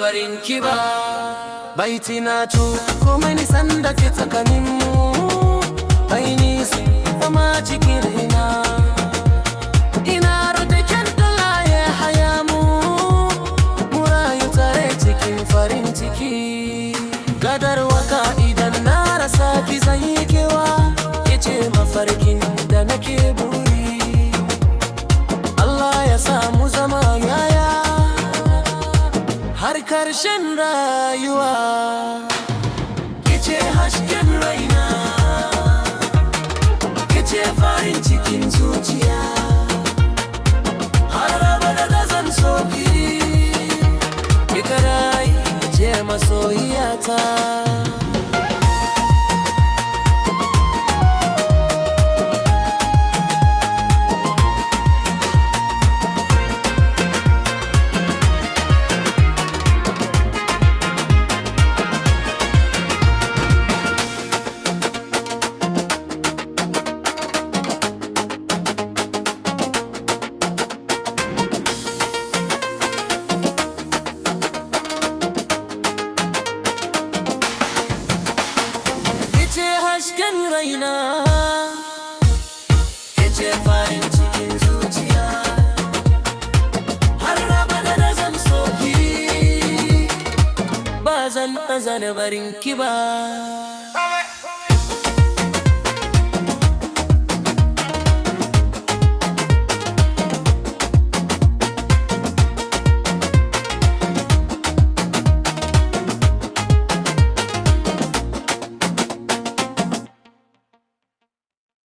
barin ki ba. Baiti na komai nisan da ke tsakaninmu, bai nisa zama cikin raina. Ina rada kyan dala ya haya mu rayu tare cikin farin ciki. Gadar waka idan na rasa ki zan yi kewa, ke ce mafarkin da nake buri. Allah ya samu zama yaya har karshen rayuwa. Ke ce hasken raina, ke ce farin cikin zuciya, har abada da zan so ki. Ki karai ce masoyiyata. Hasken raina, ke ce farin cikin zuciya, har abada da zan so ki. Ba zan barin ki ba.